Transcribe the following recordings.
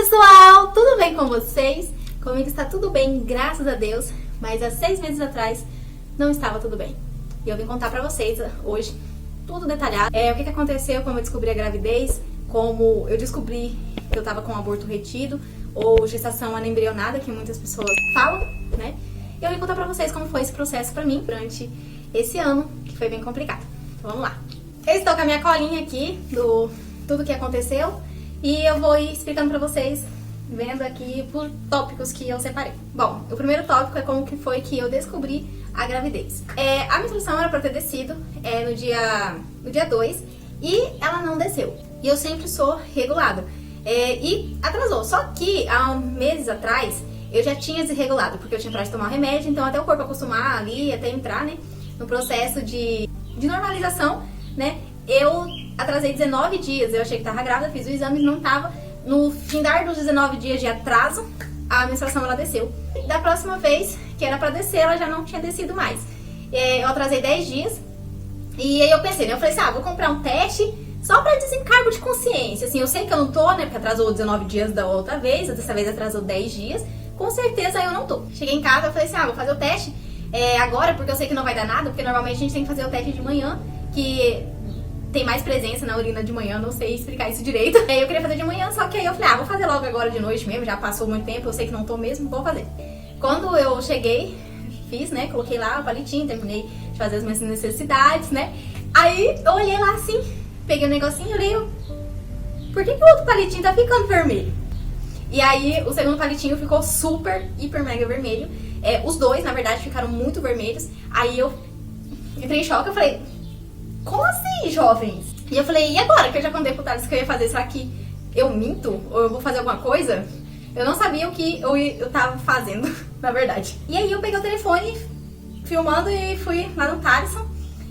pessoal, tudo bem com vocês? Comigo está tudo bem, graças a Deus, mas há 6 meses atrás não estava tudo bem. E eu vim contar pra vocês hoje, tudo detalhado, o que aconteceu, como eu descobri a gravidez, como eu descobri que eu tava com um aborto retido, ou gestação anembrionada, que muitas pessoas falam, né? E eu vim contar pra vocês como foi esse processo pra mim durante esse ano, que foi bem complicado. Então vamos lá. Eu estou com a minha colinha aqui, do tudo que aconteceu, e eu vou ir explicando pra vocês, vendo aqui por tópicos que eu separei. Bom, o primeiro tópico é como que foi que eu descobri a gravidez. A menstruação era pra ter descido no dia 2 e ela não desceu. E eu sempre sou regulada. E atrasou. Só que há meses atrás eu já tinha desregulado, porque eu tinha parado de tomar remédio, então até o corpo acostumar ali, até entrar, né, no processo de normalização, né, eu atrasei 19 dias, eu achei que tava grávida, fiz o exame e não tava. No findar dos 19 dias de atraso, a menstruação ela desceu. Da próxima vez que era pra descer, ela já não tinha descido mais. Eu atrasei 10 dias e aí eu pensei, né, eu falei assim, vou comprar um teste só pra desencargo de consciência. Assim, eu sei que eu não tô, né, porque atrasou 19 dias da outra vez, dessa vez atrasou 10 dias, com certeza eu não tô. Cheguei em casa, eu falei assim, vou fazer o teste agora, porque eu sei que não vai dar nada, porque normalmente a gente tem que fazer o teste de manhã, que tem mais presença na urina de manhã, não sei explicar isso direito. Eu queria fazer de manhã, só que aí eu falei, vou fazer logo agora de noite mesmo, já passou muito tempo, eu sei que não tô mesmo, vou fazer. Quando eu cheguei, fiz, né, coloquei lá o palitinho, terminei de fazer as minhas necessidades, né, aí eu olhei lá assim, peguei o negocinho e olhei, por que o outro palitinho tá ficando vermelho? E aí o segundo palitinho ficou super, hiper, mega vermelho. Os dois, na verdade, ficaram muito vermelhos. Aí eu entrei em choque, eu falei, como assim, jovens? E eu falei, e agora que eu já contei pro Thales que eu ia fazer, será que eu minto? Ou eu vou fazer alguma coisa? Eu não sabia o que eu tava fazendo, na verdade. E aí eu peguei o telefone, filmando, e fui lá no Thaleson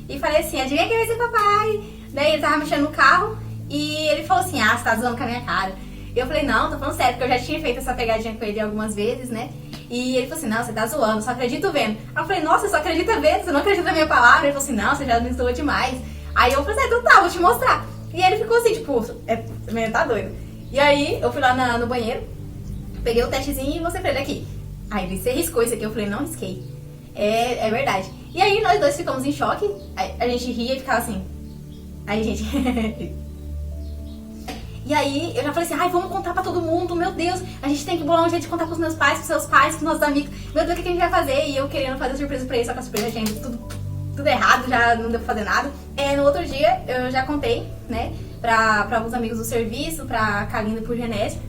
e falei assim, adivinha quem vai ser papai? Daí ele tava mexendo no carro e ele falou assim, você tá zoando com a minha cara. E eu falei, não, tô falando sério, porque eu já tinha feito essa pegadinha com ele algumas vezes, né? E ele falou assim, não, você tá zoando, só acredito vendo. Aí eu falei, nossa, você só acredita vendo, você não acredita na minha palavra? Ele falou assim, não, você já me zoou demais. Aí eu falei, então tá, vou te mostrar. E ele ficou assim, tipo, tá doido. E aí eu fui lá no banheiro, peguei o testezinho e mostrei pra ele aqui. Aí ele, você riscou isso aqui? Eu falei, não risquei. É verdade. E aí nós dois ficamos em choque, a gente ria e ficava assim. Aí, gente... E aí, eu já falei assim, vamos contar pra todo mundo, meu Deus, a gente tem que bolar um jeito de contar pros meus pais, pros seus pais, pros nossos amigos, meu Deus, o que a gente vai fazer? E eu querendo fazer surpresa pra eles, só que a surpresa tinha tudo errado, já não deu pra fazer nada. No outro dia, eu já contei, né, pra alguns amigos do serviço, pra Kalinda e pro Genésio,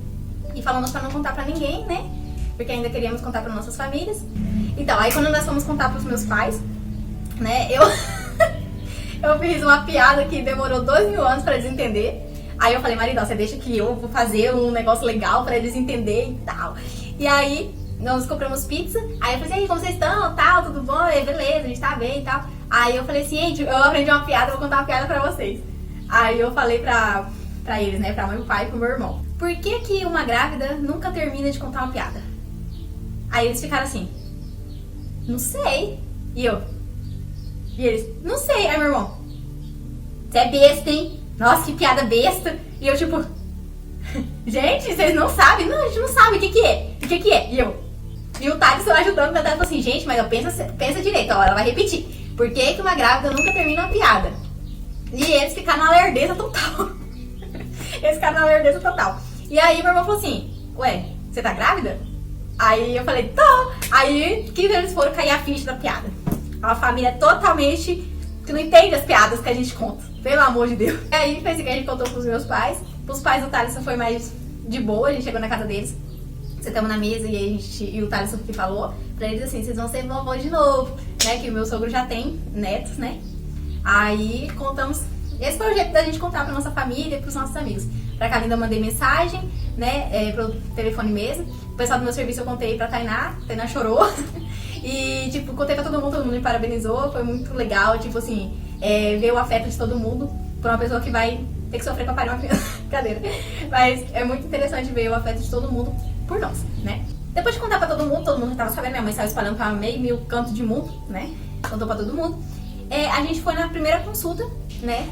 e falamos pra não contar pra ninguém, né, porque ainda queríamos contar pra nossas famílias. Então, aí quando nós fomos contar pros meus pais, né, eu fiz uma piada que demorou 2.000 anos pra eles entenderem. Aí eu falei, marido, você deixa que eu vou fazer um negócio legal pra eles entenderem e tal. E aí, nós compramos pizza. Aí eu falei assim, como vocês estão? Tal, tudo bom? Beleza, a gente tá bem e tal. Aí eu falei assim, gente, eu aprendi uma piada, vou contar uma piada pra vocês. Aí eu falei pra eles, né, pra mãe, pro pai e pro meu irmão. Por que uma grávida nunca termina de contar uma piada? Aí eles ficaram assim, não sei. E eles, não sei. Aí meu irmão, você é besta, hein? Nossa, que piada besta. E eu tipo, gente, vocês não sabem? Não, a gente não sabe o que é. O que é? E o Thales ajudando, o Thales falou assim, gente, mas eu pensa direito, ó, ela vai repetir. Por que uma grávida nunca termina uma piada? E eles ficaram na lerdeza total. E aí meu irmão falou assim, ué, você tá grávida? Aí eu falei, tô. Aí que eles foram cair a ficha da piada. Uma família totalmente que não entende as piadas que a gente conta. Pelo amor de Deus. E aí, fez que a gente contou pros meus pais. Pros pais do Thaleson foi mais de boa. A gente chegou na casa deles. Sentamos na mesa e o Thaleson que falou pra eles assim, vocês vão ser vovó de novo, né? Que o meu sogro já tem netos, né? Aí, contamos... Esse foi o jeito da gente contar pra nossa família e pros nossos amigos. Pra Kalinda eu mandei mensagem, né? Pro telefone mesmo. O pessoal do meu serviço eu contei pra Tainá. Tainá chorou. E, tipo, contei pra todo mundo me parabenizou. Foi muito legal, tipo assim... ver o afeto de todo mundo por uma pessoa que vai ter que sofrer pra parir uma criança. Cadeira. Mas é muito interessante ver o afeto de todo mundo por nós, né? Depois de contar pra todo mundo já tava sabendo, minha mãe saiu espalhando pra meio mil cantos de mundo, né? Contou pra todo mundo. A gente foi na primeira consulta né,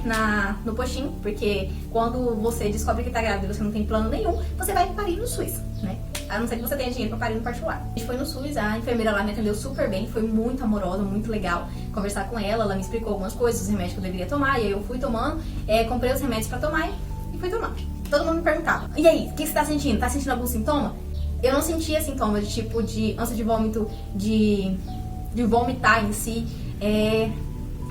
no postinho, porque quando você descobre que tá grávida e você não tem plano nenhum, você vai parir no SUS, né? A não ser que você tenha dinheiro pra parir no particular. A gente foi no SUS, a enfermeira lá me atendeu super bem, foi muito amorosa, muito legal conversar com ela, ela me explicou algumas coisas, os remédios que eu deveria tomar, e aí eu fui tomando, comprei os remédios pra tomar e fui tomando. Todo mundo me perguntava, e aí, o que você tá sentindo? Tá sentindo algum sintoma? Eu não sentia sintomas de tipo de ânsia de vômito, de vomitar em si.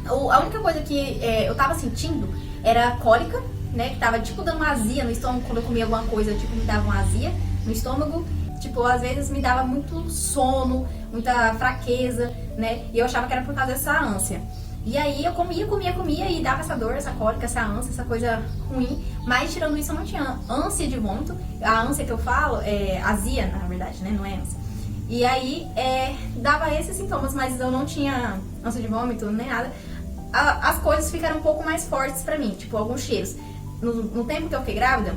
A única coisa que eu tava sentindo era cólica, né? Que tava tipo dando uma azia no estômago quando eu comia alguma coisa, tipo, me dava uma azia no estômago. Tipo, às vezes me dava muito sono, muita fraqueza, né? E eu achava que era por causa dessa ânsia. E aí eu comia e dava essa dor, essa cólica, essa ânsia, essa coisa ruim. Mas tirando isso eu não tinha ânsia de vômito. A ânsia que eu falo é azia, na verdade, né? Não é ânsia. E aí dava esses sintomas, mas eu não tinha ânsia de vômito, nem nada. As coisas ficaram um pouco mais fortes pra mim, tipo alguns cheiros. No tempo que eu fiquei grávida,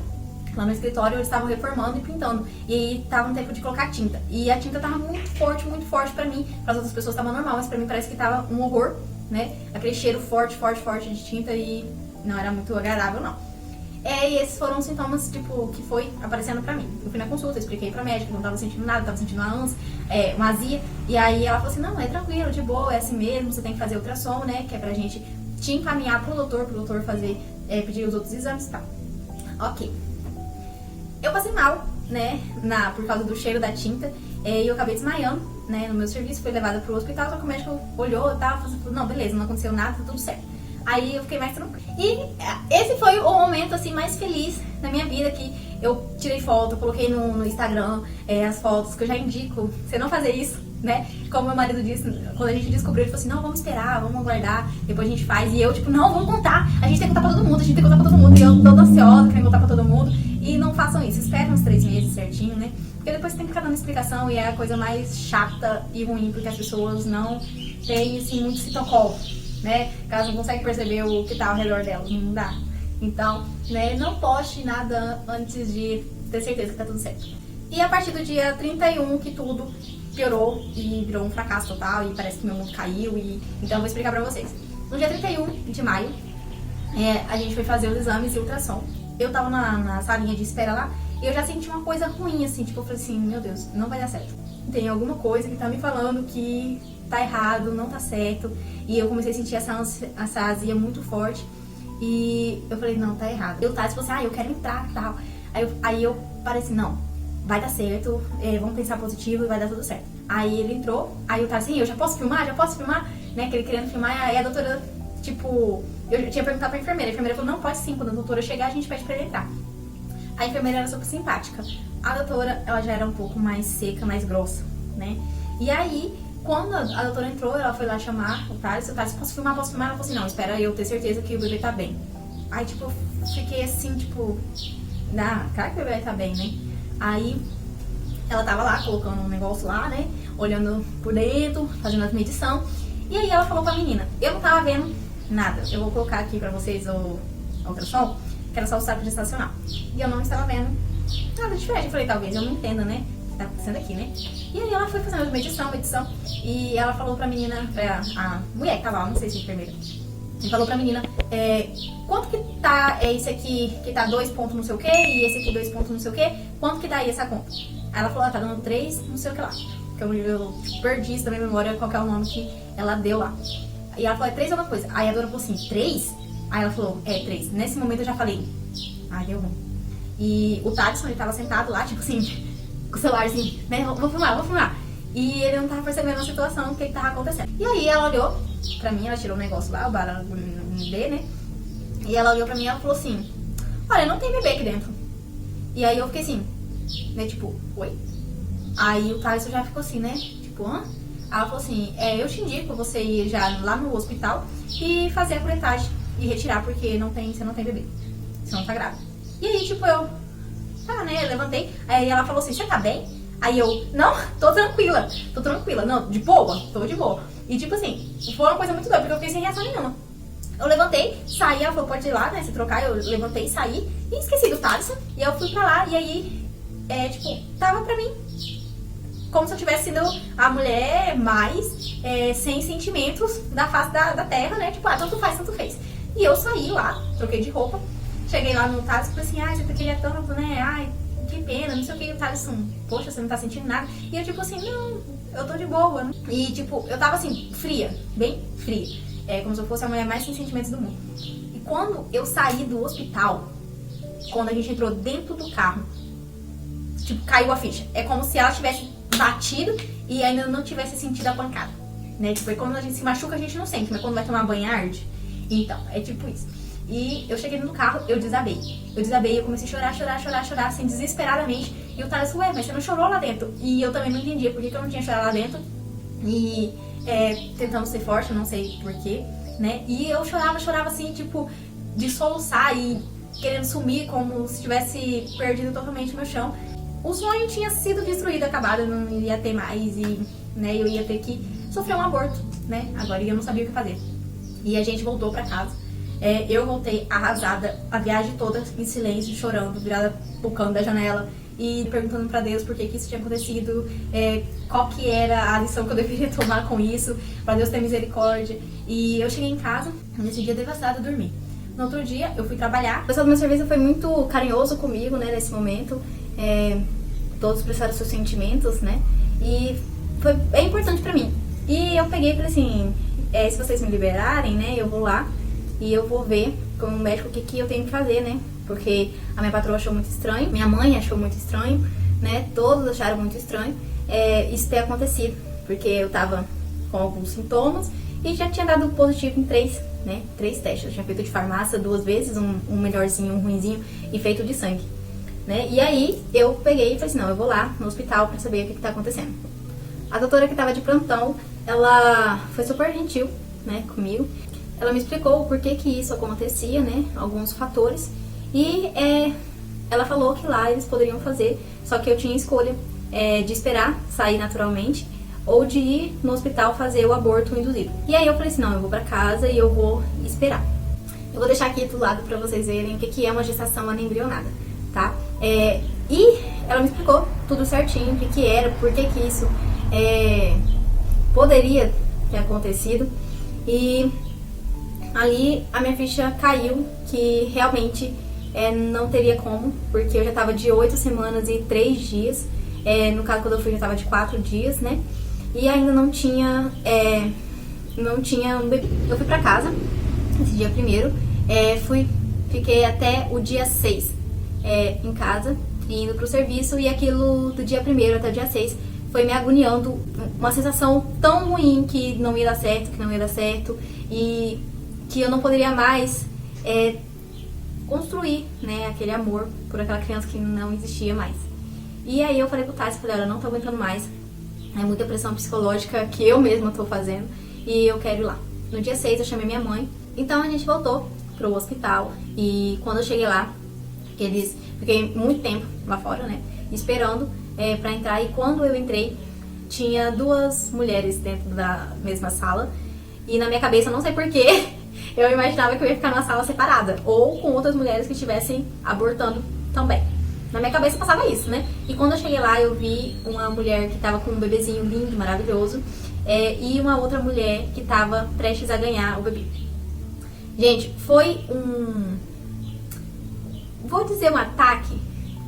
lá no escritório eles estavam reformando e pintando. E aí tava no tempo de colocar tinta. E a tinta tava muito forte pra mim. Para as outras pessoas tava normal, mas pra mim parece que tava um horror, né? Aquele cheiro forte de tinta e não era muito agradável, não. E esses foram os sintomas, tipo, que foi aparecendo pra mim. Eu fui na consulta, expliquei pra médica, não tava sentindo nada, tava sentindo uma ânsia, uma azia. E aí ela falou assim, não, é tranquilo, de boa, é assim mesmo, você tem que fazer ultrassom, né? Que é pra gente te encaminhar pro doutor fazer, pedir os outros exames e tal. Ok. Eu passei mal, né, por causa do cheiro da tinta, e eu acabei desmaiando, né, no meu serviço, fui levada pro hospital, só que o médico olhou e tal, falou assim, não, beleza, não aconteceu nada, tá tudo certo. Aí eu fiquei mais tranquila. E esse foi o momento, assim, mais feliz da minha vida, que eu tirei foto, coloquei no Instagram as fotos, que eu já indico você não fazer isso, né? Como meu marido disse, quando a gente descobriu, ele falou assim, não, vamos esperar, vamos aguardar, depois a gente faz. E eu, tipo, não, vamos contar, a gente tem que contar pra todo mundo, a gente tem que contar pra todo mundo. E eu toda ansiosa, querendo contar pra todo mundo. E não façam isso, esperem uns 3 meses certinho, né? Porque depois você tem que ficar dando explicação e é a coisa mais chata e ruim, porque as pessoas não têm, assim, muito citocol, né? Elas não conseguem perceber o que tá ao redor delas, não dá. Então, né, não poste nada antes de ter certeza que tá tudo certo. E a partir do dia 31 que tudo piorou e virou um fracasso total e parece que meu mundo caiu então eu vou explicar pra vocês. No dia 31 de maio, a gente foi fazer os exames e ultrassom. Eu tava na salinha de espera lá e eu já senti uma coisa ruim, assim, tipo, eu falei assim, meu Deus, não vai dar certo. Tem alguma coisa que tá me falando que tá errado, não tá certo. E eu comecei a sentir essa azia muito forte. E eu falei, não, tá errado. E o Thales falou assim, eu quero entrar e tal. Aí eu parei assim, não, vai dar certo, vamos pensar positivo e vai dar tudo certo. Aí ele entrou, aí o Thales assim, eu já posso filmar? Né, que ele querendo filmar. Aí a doutora, tipo, eu tinha perguntado pra enfermeira. A enfermeira falou, não, pode sim, quando a doutora chegar a gente pede pra ele entrar. A enfermeira era super simpática. A doutora, ela já era um pouco mais seca, mais grossa, né? E aí, quando a doutora entrou, ela foi lá chamar o Thales, posso filmar? Ela falou assim, não, espera eu ter certeza que o bebê tá bem. Aí, tipo, fiquei assim, tipo, claro que o bebê tá bem, né? Aí, ela tava lá, colocando um negócio lá, né? Olhando por dentro, fazendo as medições. E aí ela falou pra menina, eu não tava vendo nada. Eu vou colocar aqui pra vocês o ultrassom, que era só o saco gestacional. E eu não estava vendo nada diferente. Eu falei, talvez eu não entenda, né? O que tá acontecendo aqui, né? E aí ela foi fazendo medição. E ela falou pra menina, a mulher que tava lá, não sei se é enfermeira. Ele falou pra menina, quanto que tá esse aqui que tá 2 pontos não sei o que, e esse aqui 2 pontos não sei o que, quanto que dá aí essa conta? Aí ela falou, tá dando 3, não sei o que lá. Porque eu perdi isso da minha memória, qual que é o nome que ela deu lá. E ela falou, 3 alguma coisa. Aí a dona falou assim, 3? Aí ela falou, 3. Nesse momento eu já falei, deu ruim. E o Thaleson, ele tava sentado lá, tipo assim, com o celular assim, né, vou filmar. E ele não tava percebendo a situação, o que tava acontecendo. E aí ela olhou pra mim, ela tirou o negócio lá, o baralho bebê, né? E ela olhou pra mim e ela falou assim, olha, não tem bebê aqui dentro. E aí eu fiquei assim, né, tipo, oi? Aí o Thaleson já ficou assim, né, tipo, hã? Ela falou assim, eu te indico você ir já lá no hospital e fazer a curetagem e retirar, porque você não tem bebê, você não tá grávida. E aí, tipo, eu né, eu levantei, aí ela falou assim, você tá bem? Aí eu, não, tô tranquila, não, de boa, tô de boa. E tipo assim, foi uma coisa muito doida, porque eu fiquei sem reação nenhuma. Eu levantei, saí, ela falou, pode ir lá, né, se trocar, eu levantei, saí, e esqueci do Thaleson, e eu fui pra lá, e aí, tipo, tava pra mim, como se eu tivesse sido a mulher mais sem sentimentos da face da terra, né, tipo, tanto faz, tanto fez. E eu saí lá, troquei de roupa, cheguei lá no Thales e falei assim, ai, você queria tanto, né? Ai, que pena, não sei o que. E o Thales assim, poxa, você não tá sentindo nada? E eu tipo assim, não, eu tô de boa. E tipo, eu tava assim, fria, bem fria. Como se eu fosse a mulher mais sem sentimentos do mundo. E quando eu saí do hospital, quando a gente entrou dentro do carro, tipo, caiu a ficha. É como se ela tivesse batido e ainda não tivesse sentido a pancada, né? Tipo, quando a gente se machuca, a gente não sente, mas quando vai tomar banho arde. Então, é tipo isso. E eu cheguei no carro, eu desabei. Eu comecei a chorar, assim, desesperadamente. E o Thales, ué, mas você não chorou lá dentro? E eu também não entendia por que eu não tinha chorado lá dentro. E tentando ser forte, eu não sei porquê, né? E eu chorava assim, tipo, de soluçar e querendo sumir, como se tivesse perdido totalmente o meu chão. O sonho tinha sido destruído, acabado, eu não ia ter mais e, né, eu ia ter que sofrer um aborto, né? Agora eu não sabia o que fazer. E a gente voltou pra casa. Eu voltei arrasada, a viagem toda em silêncio, chorando, virada pro canto da janela e perguntando pra Deus por que isso tinha acontecido, qual que era a lição que eu deveria tomar com isso, pra Deus ter misericórdia. E eu cheguei em casa, nesse dia devastada, dormi. No outro dia, eu fui trabalhar. O pessoal do meu serviço foi muito carinhoso comigo, né, nesse momento. Todos prestaram seus sentimentos, né, e foi bem importante pra mim. E eu peguei e falei assim, se vocês me liberarem, né, eu vou lá e eu vou ver como médico o que eu tenho que fazer, né, porque a minha patroa achou muito estranho, minha mãe achou muito estranho, né, todos acharam muito estranho isso ter acontecido, porque eu tava com alguns sintomas e já tinha dado positivo em 3 testes. Eu tinha feito de farmácia 2 vezes, um melhorzinho, um ruinzinho, e feito de sangue, né? E aí eu peguei e falei assim, não, eu vou lá no hospital pra saber o que tá acontecendo. A doutora que tava de plantão, ela foi super gentil, né, comigo. Ela me explicou o porquê que isso acontecia, né, alguns fatores. E ela falou que lá eles poderiam fazer, só que eu tinha escolha de esperar sair naturalmente ou de ir no hospital fazer o aborto induzido. E aí eu falei assim, não, eu vou pra casa e eu vou esperar. Eu vou deixar aqui do lado pra vocês verem o que é uma gestação anembrionada, tá? E ela me explicou tudo certinho, o que era, por que isso poderia ter acontecido. E ali a minha ficha caiu, que realmente não teria como, porque eu já tava de 8 semanas e 3 dias. No caso, quando eu fui, já tava de 4 dias, né? E ainda não tinha um bebê. Eu fui pra casa esse dia primeiro, fiquei até o dia 6 em casa, indo pro serviço, e aquilo do dia primeiro até o dia 6 foi me agoniando, uma sensação tão ruim que não ia dar certo, e que eu não poderia mais construir, né, aquele amor por aquela criança que não existia mais. E aí eu falei pro Thales, olha, eu não tô aguentando mais, é muita pressão psicológica que eu mesma tô fazendo e eu quero ir lá. No dia 6 eu chamei minha mãe, então a gente voltou pro hospital, e quando eu cheguei lá, fiquei muito tempo lá fora, né, esperando pra entrar, e quando eu entrei, tinha 2 mulheres dentro da mesma sala, e na minha cabeça, não sei porquê, eu imaginava que eu ia ficar numa sala separada, ou com outras mulheres que estivessem abortando também. Na minha cabeça passava isso, né? E quando eu cheguei lá, eu vi uma mulher que tava com um bebezinho lindo, maravilhoso, e uma outra mulher que tava prestes a ganhar o bebê. Gente, foi vou dizer, um ataque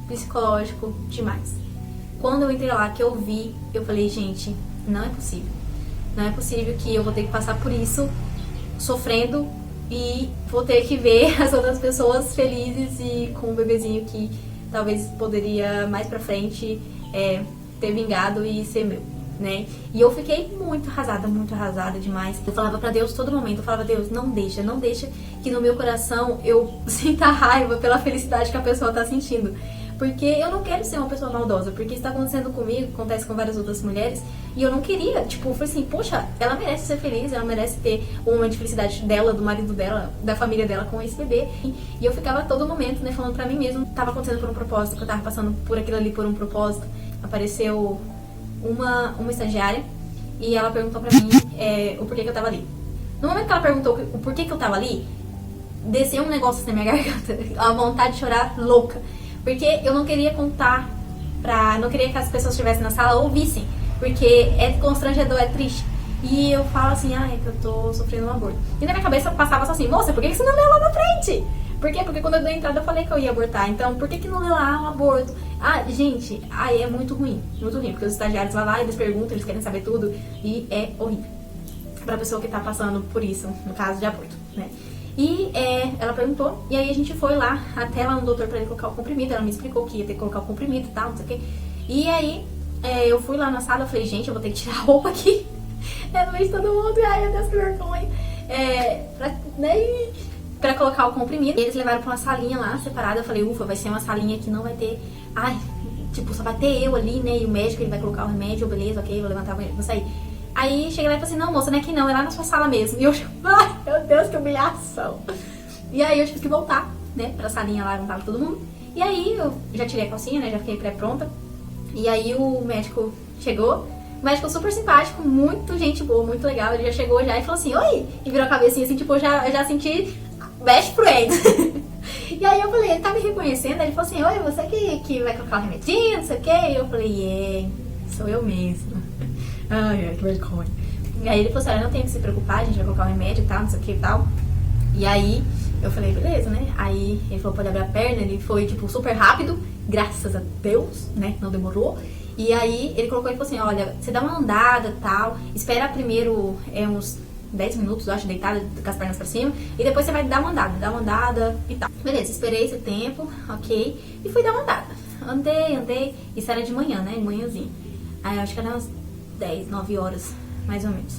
psicológico demais. Quando eu entrei lá, que eu vi, eu falei, gente, não é possível. Não é possível que eu vou ter que passar por isso, sofrendo, e vou ter que ver as outras pessoas felizes e com um bebezinho que talvez poderia mais pra frente ter vingado e ser meu, né? E eu fiquei muito arrasada demais. Eu falava pra Deus todo momento, eu falava, Deus, não deixa que no meu coração eu sinta raiva pela felicidade que a pessoa tá sentindo. Porque eu não quero ser uma pessoa maldosa, porque isso tá acontecendo comigo, acontece com várias outras mulheres, e eu não queria, tipo, eu falei assim, poxa, ela merece ser feliz, ela merece ter um momento de felicidade dela, do marido dela, da família dela com esse bebê. E eu ficava a todo momento, né, falando pra mim mesmo, tava acontecendo por um propósito, que eu tava passando por aquilo ali por um propósito. Apareceu uma estagiária, e ela perguntou pra mim o porquê que eu tava ali. No momento que ela perguntou o porquê que eu tava ali, desceu um negócio na minha garganta, a vontade de chorar louca. Porque eu não queria contar não queria que as pessoas que estivessem na sala ouvissem, porque é constrangedor, é triste. e eu falo assim, é que eu tô sofrendo um aborto. E na minha cabeça passava só assim, moça, por que você não leu lá na frente? Por quê? Porque quando eu dei a entrada eu falei que eu ia abortar. Então, por que não leu lá um aborto? Gente, aí é muito ruim, porque os estagiários vão lá e eles perguntam, eles querem saber tudo, e é horrível pra pessoa que tá passando por isso, no caso de aborto, né? E ela perguntou, e aí a gente foi lá, até lá no doutor pra ele colocar o comprimido, ela me explicou que ia ter que colocar o comprimido e tal, não sei o quê. E aí, eu fui lá na sala, eu falei, gente, eu vou ter que tirar a roupa aqui, no meio de todo mundo, ai meu Deus, que vergonha. Pra colocar o comprimido, e eles levaram pra uma salinha lá, separada, eu falei, ufa, vai ser uma salinha que não vai ter, só vai ter eu ali, né, e o médico, ele vai colocar o remédio, beleza, ok, vou levantar, vou sair. Aí cheguei lá e falei assim, não moça, não é aqui não, é lá na sua sala mesmo. E eu, ai meu Deus, que humilhação. E aí eu tive que voltar, né, pra salinha lá, não tava todo mundo. E aí eu já tirei a calcinha, né, já fiquei pré-pronta. E aí o médico chegou, o médico super simpático, muito gente boa, muito legal. Ele já chegou já e falou assim, oi, e virou a cabecinha assim, tipo, eu já senti best friend. E aí eu falei, ele tá me reconhecendo? Aí ele falou assim, oi, você que vai colocar o remedinho, não sei o quê. E eu falei, sou eu mesma. Ai, que vergonha. E aí ele falou assim, olha, não tem que se preocupar, a gente vai colocar o remédio e tal, não sei o que e tal. E aí eu falei, beleza, né? Aí ele falou, pode abrir a perna, ele foi, tipo, super rápido, graças a Deus, né? Não demorou. E aí ele colocou e falou assim, olha, você dá uma andada e tal, espera primeiro uns 10 minutos, eu acho, deitada com as pernas pra cima, e depois você vai dar uma andada e tal. Beleza, esperei esse tempo, ok, e fui dar uma andada. Andei, isso era de manhã, né? De manhãzinho. Aí eu acho que era umas 10, 9 horas, mais ou menos.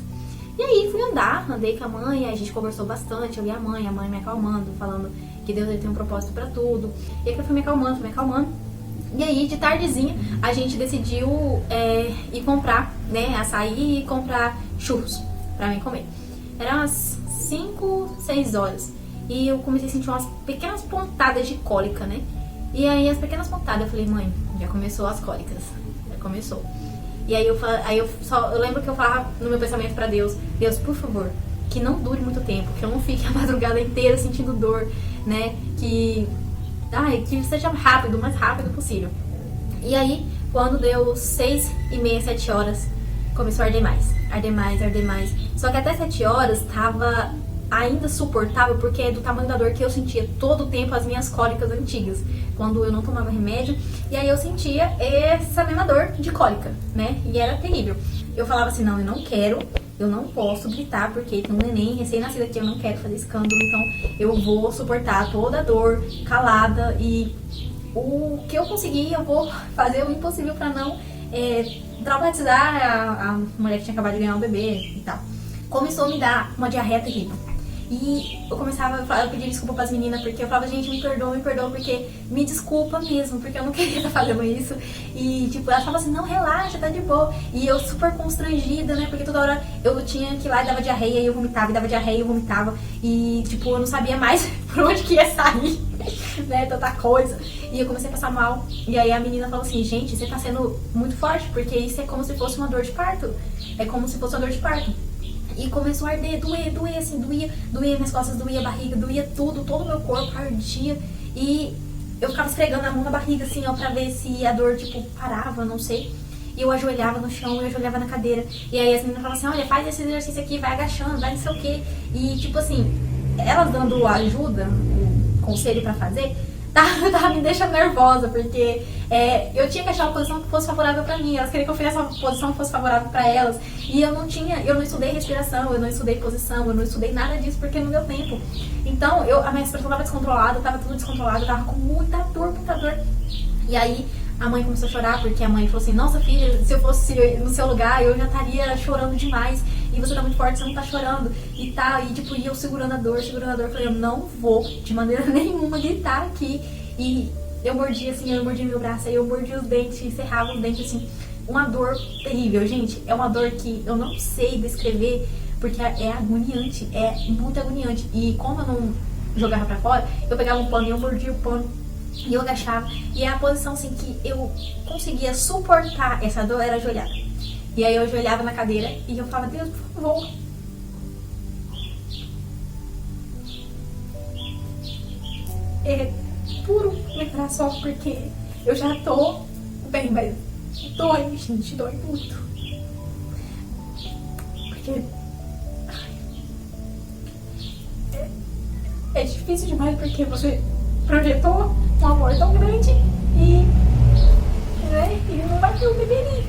E aí fui andei com a mãe, aí a gente conversou bastante, eu e a mãe me acalmando, falando que Deus ele tem um propósito pra tudo. E aí eu fui me acalmando. E aí de tardezinha a gente decidiu ir comprar, né, açaí e comprar churros pra mim comer. Eram umas 5, 6 horas. E eu comecei a sentir umas pequenas pontadas de cólica, né? E aí as pequenas pontadas, eu falei, mãe, já começou as cólicas. Já começou. E aí eu lembro que eu falava no meu pensamento pra Deus, Deus, por favor, que não dure muito tempo, que eu não fique a madrugada inteira sentindo dor, né? Que seja rápido, o mais rápido possível. E aí, quando deu 6h30, 7 horas, começou a arder mais. Só que até 7 horas tava ainda suportável, porque é do tamanho da dor que eu sentia todo o tempo as minhas cólicas antigas, quando eu não tomava remédio, e aí eu sentia essa mesma dor de cólica, né? E era terrível. Eu falava assim, não, eu não posso gritar, porque tem um neném recém-nascido aqui, eu não quero fazer escândalo, então eu vou suportar toda a dor calada, e o que eu conseguir, eu vou fazer o impossível pra não traumatizar a mulher que tinha acabado de ganhar um bebê e tal. Começou a me dar uma diarreia terrível. E eu pedia desculpa pras meninas, porque eu falava, gente, me perdoa, porque me desculpa mesmo, porque eu não queria estar fazendo isso. E, tipo, ela falava assim, não, relaxa, tá de boa. E eu super constrangida, né, porque toda hora eu tinha que ir lá e dava diarreia e eu vomitava, e dava diarreia e eu vomitava. E, tipo, eu não sabia mais por onde que ia sair, né, tanta coisa. E eu comecei a passar mal. E aí a menina falou assim, gente, você tá sendo muito forte, porque isso é como se fosse uma dor de parto. E começou a arder, doer, doía minhas costas, doía a barriga, doía tudo, todo o meu corpo ardia. E eu ficava esfregando a mão na barriga, assim, ó, pra ver se a dor, tipo, parava, não sei. E eu ajoelhava no chão, eu ajoelhava na cadeira. E aí as meninas falavam assim, olha, faz esse exercício aqui, vai agachando, vai não sei o quê. E, tipo assim, elas dando ajuda, o conselho pra fazer, tava me deixando nervosa, porque eu tinha que achar uma posição que fosse favorável pra mim. Elas queriam que eu fizesse uma posição que fosse favorável pra elas. E eu não estudei respiração, eu não estudei posição, eu não estudei nada disso, porque não deu tempo. Então, a minha expressão tava descontrolada, tava tudo descontrolado, tava com muita dor. E aí, a mãe começou a chorar, porque a mãe falou assim, nossa filha, se eu fosse no seu lugar, eu já estaria chorando demais. E você tá muito forte, você não tá chorando. E tipo, eu segurando a dor. Eu falei, eu não vou de maneira nenhuma gritar aqui. E eu mordia assim, eu mordia meu braço, aí eu mordia os dentes, encerrava os dentes assim. Uma dor terrível, gente. É uma dor que eu não sei descrever, porque é agoniante, é muito agoniante. E como eu não jogava pra fora, eu pegava um pano e eu mordia o pano. E eu agachava. E a posição assim que eu conseguia suportar essa dor era ajoelhada. E aí eu ajoelhava na cadeira e eu falava, Deus, por favor. É puro meu coração, porque eu já tô bem, mas dói, gente, dói muito. porque é difícil demais, porque você projetou um amor tão grande e, né, e não vai ter o bebê ali.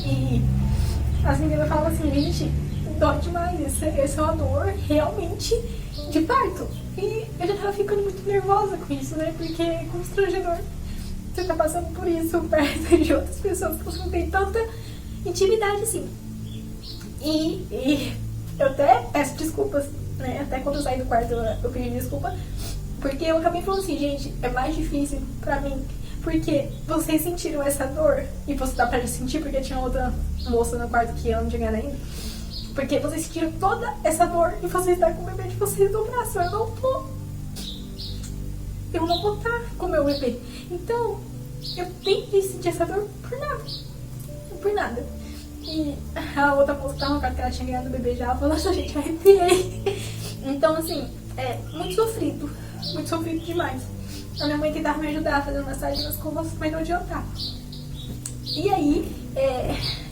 E as meninas falam assim, gente, dói demais, essa é uma dor realmente de parto. E eu já tava ficando muito nervosa com isso, né, porque é constrangedor você tá passando por isso perto de outras pessoas que você não tem tanta intimidade assim. E eu até peço desculpas, né? Até quando eu saí do quarto eu pedi desculpa, porque eu acabei falando assim, gente, é mais difícil pra mim, porque vocês sentiram essa dor, e você dá pra sentir porque tinha outra moça no quarto que eu não tinha ainda, porque vocês sentiram toda essa dor e vocês estão com o bebê de vocês no braço. Eu não vou estar com o meu bebê. Então, eu tenho que sentir essa dor por nada. Por nada. E a outra moça que tava no quarto, que ela tinha ganhado o bebê já, ela falou, nossa, gente, arrepiei. Então, assim, é muito sofrido demais. A minha mãe tentava me ajudar fazendo massagem nas costas, mas não adiantava. E aí,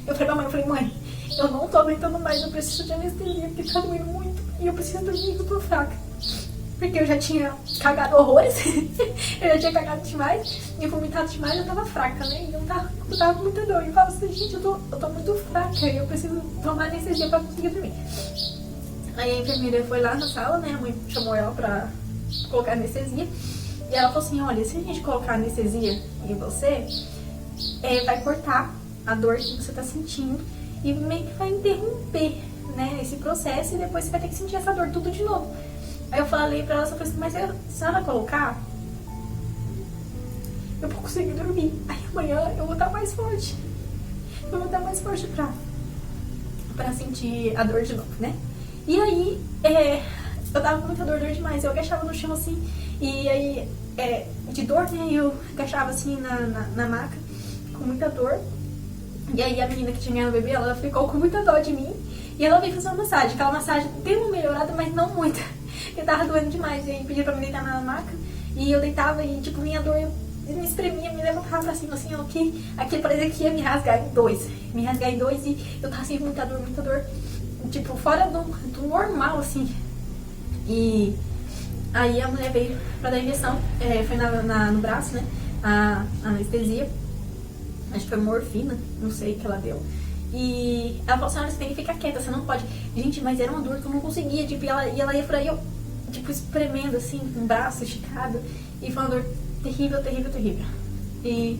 eu falei pra mãe, eu não tô aguentando mais, eu preciso de anestesia, porque tá doendo muito. E eu preciso dormir, eu tô fraca. Porque eu já tinha cagado horrores, eu já tinha cagado demais, e vomitado demais, eu tava fraca, né? E eu tava com muita dor. E eu falava assim, gente, eu tô muito fraca, e eu preciso tomar anestesia pra conseguir dormir. Aí a enfermeira foi lá na sala, né? A mãe chamou ela pra colocar anestesia. E ela falou assim, olha, se a gente colocar anestesia em você, vai cortar a dor que você tá sentindo e meio que vai interromper, né, esse processo, e depois você vai ter que sentir essa dor tudo de novo. Aí eu falei pra ela, eu falei assim, mas se ela colocar, eu vou conseguir dormir. Aí amanhã eu vou estar mais forte. Eu vou estar mais forte pra sentir a dor de novo, né? E aí, eu tava com muita dor demais. Eu agachava no chão assim, e aí, de dor, né? Eu agachava assim na maca, com muita dor. E aí a menina que tinha ganhado o bebê, ela ficou com muita dó de mim. E ela veio fazer uma massagem. Aquela massagem deu uma melhorada, mas não muito. Porque tava doendo demais. E aí pediu pra me deitar na maca. E eu deitava e, tipo, minha dor me espremia, me levantava pra cima, assim, ó. Aqui parecia que ia me rasgar em dois. Me rasgar em dois, e eu tava assim, muita dor. Tipo, fora do normal, assim. E aí a mulher veio pra dar injeção. Foi no braço, né? A anestesia. Acho que foi morfina, não sei o que ela deu. E ela falou assim, olha, você tem que ficar quieta, você não pode. Gente, mas era uma dor que eu não conseguia, tipo, e ela ia por aí, eu, tipo, espremendo, assim, com o braço esticado. E foi uma dor terrível. E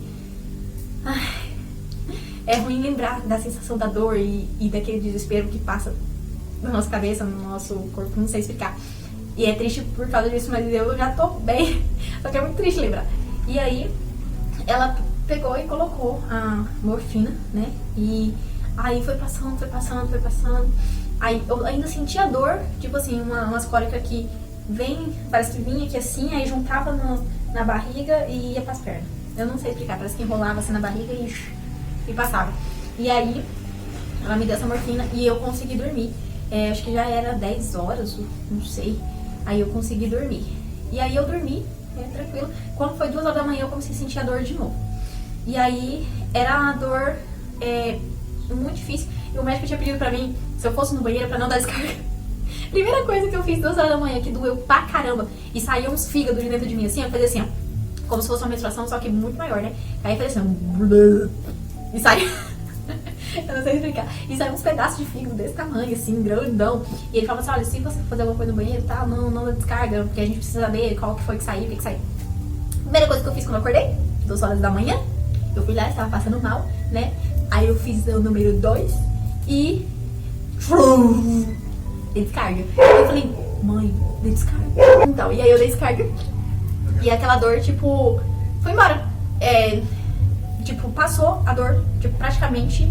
é ruim lembrar da sensação da dor e daquele desespero que passa na nossa cabeça, no nosso corpo, não sei explicar. E é triste por causa disso, mas eu já tô bem. Só que é muito triste lembrar. E aí, ela pegou e colocou a morfina, né? E aí foi passando. Aí eu ainda sentia dor, tipo assim, umas cólicas que parece que vinha aqui assim, aí juntava na barriga e ia pras pernas. Eu não sei explicar, parece que enrolava assim na barriga e passava. E aí ela me deu essa morfina e eu consegui dormir. Acho que já era 10 horas, não sei. Aí eu consegui dormir. E aí eu dormi, tranquilo. Quando foi 2 horas da manhã eu comecei a sentir a dor de novo. E aí era uma dor muito difícil. E o médico tinha pedido pra mim, se eu fosse no banheiro, pra não dar descarga. Primeira coisa que eu fiz 2 horas da manhã, que doeu pra caramba, e saía uns fígados de dentro de mim, assim, eu fazia assim, ó, como se fosse uma menstruação, só que muito maior, né? Aí eu fazia assim, ó, e saía, eu não sei explicar, e saía uns pedaços de fígado desse tamanho, assim, grandão. E ele falava assim, olha, se você for fazer alguma coisa no banheiro e tal, não dá descarga, porque a gente precisa saber qual que foi que saiu, o que saiu. Primeira coisa que eu fiz quando eu acordei, 2 horas da manhã, eu fui lá, estava passando mal, né? Aí eu fiz o número 2 e dei descarga. Eu falei, mãe, dei descarga. Então, e aí eu dei descarga. E aquela dor, tipo, foi embora. Tipo, passou a dor, tipo, praticamente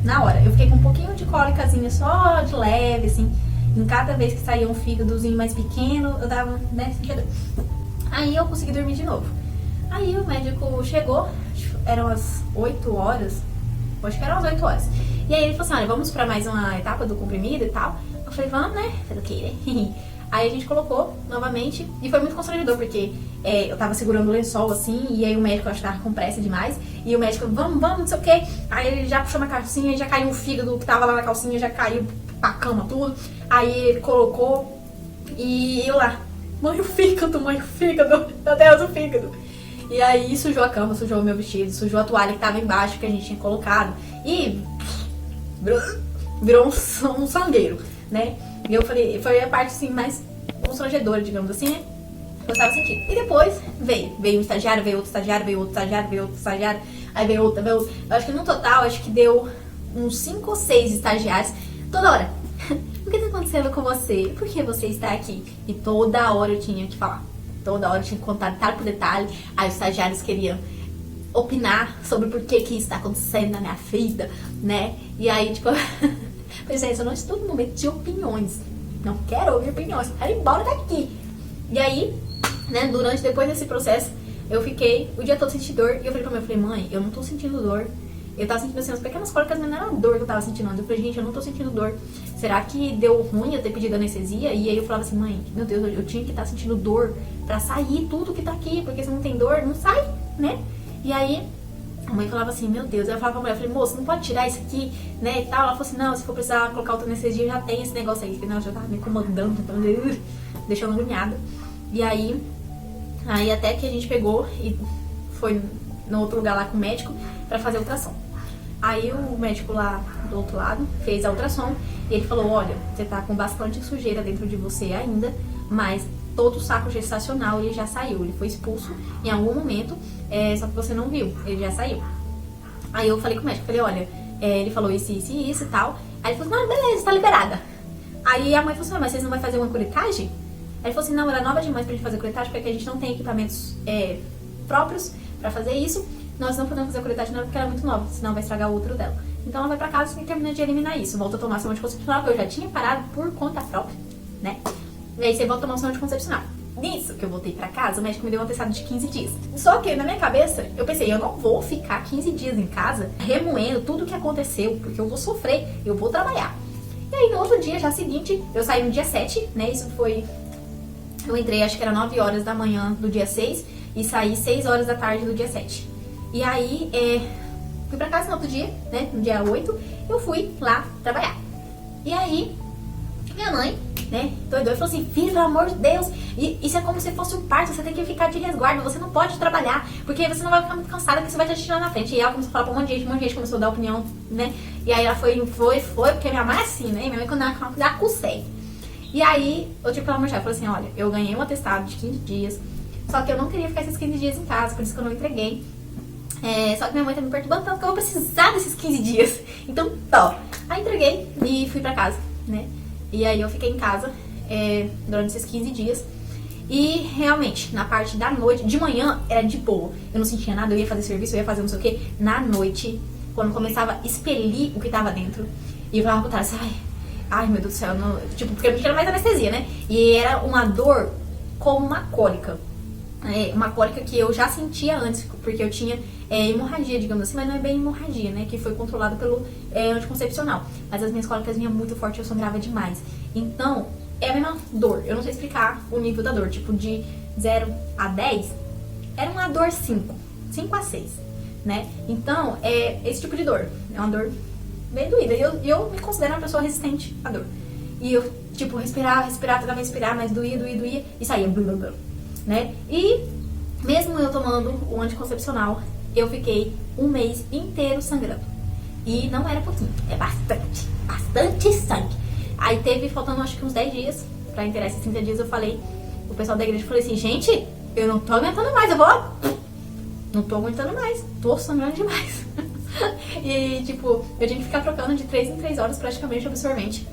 na hora. Eu fiquei com um pouquinho de cólicazinha, só de leve, assim. Em cada vez que saía um fígadozinho mais pequeno, eu dava, né, sentia dor. Aí eu consegui dormir de novo. Aí o médico chegou, eram as 8 horas, acho que eram as 8 horas. E aí ele falou assim, olha, vamos pra mais uma etapa do comprimido e tal. Eu falei, vamos, né? Falei, ok, né? Aí a gente colocou novamente e foi muito constrangedor, porque eu tava segurando o lençol assim, e aí o médico, acho que tava com pressa demais, E o médico, vamos, não sei o que. Aí ele já puxou uma calcinha, já caiu o fígado que tava lá na calcinha, já caiu pra cama, tudo. Aí ele colocou e eu lá, mãe, o fígado, meu Deus, o fígado. E aí sujou a cama, sujou o meu vestido, sujou a toalha que tava embaixo, que a gente tinha colocado. E virou um sangueiro, né? E eu falei, foi a parte assim mais constrangedora, digamos assim, né? Eu tava sentindo. E depois veio um estagiário, veio outro estagiário, veio outro estagiário, veio outro estagiário, aí veio outro. Eu acho que no total, acho que deu uns 5 ou 6 estagiários toda hora. O que tá acontecendo com você? Por que você está aqui? E toda hora eu tinha que falar. Toda hora eu tinha que contar detalhe por detalhe. Aí os estagiários queriam opinar sobre por que que isso está acontecendo na minha vida, né? E aí, tipo, pensei, eu não estou no momento de opiniões. Não quero ouvir opiniões. Quero ir embora daqui. E aí, né, depois desse processo, eu fiquei o dia todo sentindo dor. E eu falei pra minha mãe, eu não tô sentindo dor. Eu tava sentindo assim, umas pequenas cólicas, mas não era dor que eu tava sentindo antes. Eu falei, gente, eu não tô sentindo dor. Será que deu ruim eu ter pedido anestesia? E aí eu falava assim, mãe, meu Deus, eu tinha que estar sentindo dor pra sair tudo que tá aqui. Porque se não tem dor, não sai, né? E aí, a mãe falava assim, meu Deus. Eu falava pra mulher, eu falei, moça, não pode tirar isso aqui, né, e tal. Ela falou assim, não, se for precisar colocar outra anestesia, já tem esse negócio aí. Eu falei, não, eu já tava me incomodando, então, deixando agoniada. E aí até que a gente pegou e foi no outro lugar lá com o médico pra fazer a ultrassom. Aí o médico lá do outro lado fez a ultrassom e ele falou, olha, você tá com bastante sujeira dentro de você ainda, mas todo o saco gestacional ele já saiu, ele foi expulso em algum momento, só que você não viu, ele já saiu. Aí eu falei com o médico, falei, olha, ele falou isso e tal. Aí ele falou, não, beleza, tá liberada. Aí a mãe falou assim, mas vocês não vão fazer uma curetagem? Aí ele falou assim, não, ela é nova demais pra gente fazer curetagem, porque a gente não tem equipamentos próprios pra fazer isso. Nós não podemos fazer a curetagem nela porque ela é muito nova, senão vai estragar o útero dela. Então ela vai pra casa e termina de eliminar isso. Volta a tomar seu anticoncepcional, que eu já tinha parado por conta própria, né? E aí você volta a tomar o seu anticoncepcional. Nisso que eu voltei pra casa, o médico me deu um atestado de 15 dias. Só que na minha cabeça, eu pensei, eu não vou ficar 15 dias em casa remoendo tudo o que aconteceu, porque eu vou sofrer, eu vou trabalhar. E aí no outro dia, já seguinte, eu saí no dia 7, né? Isso foi... Eu entrei, acho que era 9 horas da manhã do dia 6 e saí 6 horas da tarde do dia 7. E aí, fui pra casa no outro dia, né? No dia 8, eu fui lá trabalhar. E aí, minha mãe, né, doidou e falou assim, filho, pelo amor de Deus, isso é como se fosse um parto, você tem que ficar de resguardo, você não pode trabalhar, porque você não vai ficar muito cansada, que você vai te atirar na frente. E ela começou a falar pra um monte de gente começou a dar opinião, né? E aí ela foi, porque minha mãe é assim, né? Minha mãe quando ela dá acusei. E aí, eu tive pra mostrar, falei assim, olha, eu ganhei um atestado de 15 dias, só que eu não queria ficar esses 15 dias em casa, por isso que eu não entreguei. Só que minha mãe tá me perturbando tanto que eu vou precisar desses 15 dias. Então, tá. Aí entreguei e fui pra casa, né? E aí eu fiquei em casa durante esses 15 dias. E realmente, na parte da noite, de manhã era de boa. Eu não sentia nada, eu ia fazer serviço, eu ia fazer não sei o que. Na noite, quando começava a expelir o que tava dentro, e eu falava pro Tarso, ai meu Deus do céu, não, tipo, porque eu não tinha mais anestesia, né? E era uma dor como uma cólica. Uma cólica que eu já sentia antes, porque eu tinha hemorragia, digamos assim, mas não é bem hemorragia, né? Que foi controlado pelo anticoncepcional. Mas as minhas cólicas vinham muito forte, eu sangrava demais. Então, é a mesma dor. Eu não sei explicar o nível da dor. Tipo, de 0 a 10, era uma dor 5 a 6, né? Então, é esse tipo de dor. É uma dor bem doída. E eu me considero uma pessoa resistente à dor. E eu, tipo, respirar, tentava respirar, mas doía, e saía, né? E mesmo eu tomando o anticoncepcional, eu fiquei um mês inteiro sangrando. E não era pouquinho, é bastante sangue. Aí teve, faltando acho que uns 10 dias, pra inteirar esses 30 dias, eu falei, o pessoal da igreja falou assim, gente, eu não tô aguentando mais, não tô aguentando mais, tô sangrando demais. E tipo, eu tinha que ficar trocando de 3 em 3 horas praticamente o absorvente.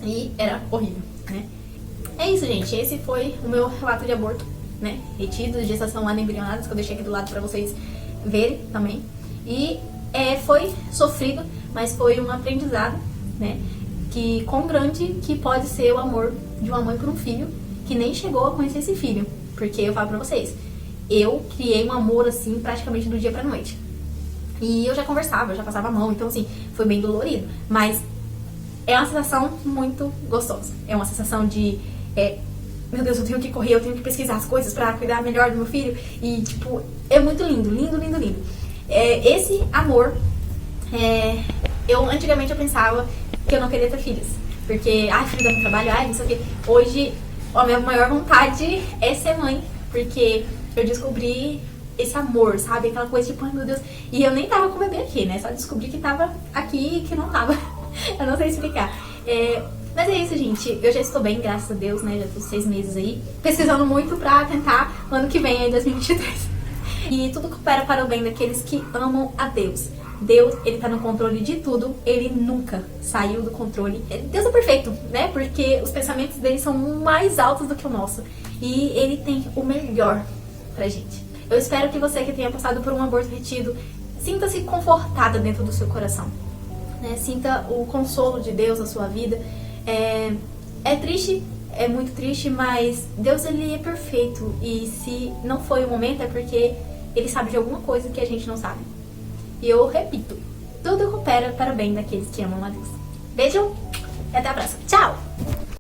E era horrível, né? É isso, gente, esse foi o meu relato de aborto, né? Retidos, gestação anembrionadas, que eu deixei aqui do lado pra vocês verem também. E foi sofrido, mas foi um aprendizado, né? Que quão grande que pode ser o amor de uma mãe por um filho que nem chegou a conhecer esse filho. Porque eu falo pra vocês, eu criei um amor assim praticamente do dia pra noite. E eu já conversava, eu já passava a mão, então assim, foi bem dolorido. Mas é uma sensação muito gostosa. É uma sensação de, meu Deus, eu tenho que correr, eu tenho que pesquisar as coisas pra cuidar melhor do meu filho. E tipo, é muito lindo. Esse amor, antigamente eu pensava que eu não queria ter filhos, porque, filho dá muito trabalho, não sei o quê. Hoje, a minha maior vontade é ser mãe, porque eu descobri esse amor, sabe? Aquela coisa tipo, ai meu Deus. E eu nem tava com o bebê aqui, né? Só descobri que tava aqui e que não tava. Eu não sei explicar. Mas é isso, gente. Eu já estou bem, graças a Deus, né? Já tô 6 meses aí, pesquisando muito pra tentar ano que vem, aí 2023. E tudo coopera para o bem daqueles que amam a Deus. Deus, ele tá no controle de tudo. Ele nunca saiu do controle. Deus é perfeito, né? Porque os pensamentos dele são mais altos do que o nosso. E ele tem o melhor pra gente. Eu espero que você que tenha passado por um aborto retido sinta-se confortada dentro do seu coração, né? Sinta o consolo de Deus na sua vida. É triste, é muito triste, mas Deus, ele é perfeito. E se não foi o momento, é porque ele sabe de alguma coisa que a gente não sabe. E eu repito, tudo coopera para o bem daqueles que amam a Deus. Beijo e até a próxima. Tchau!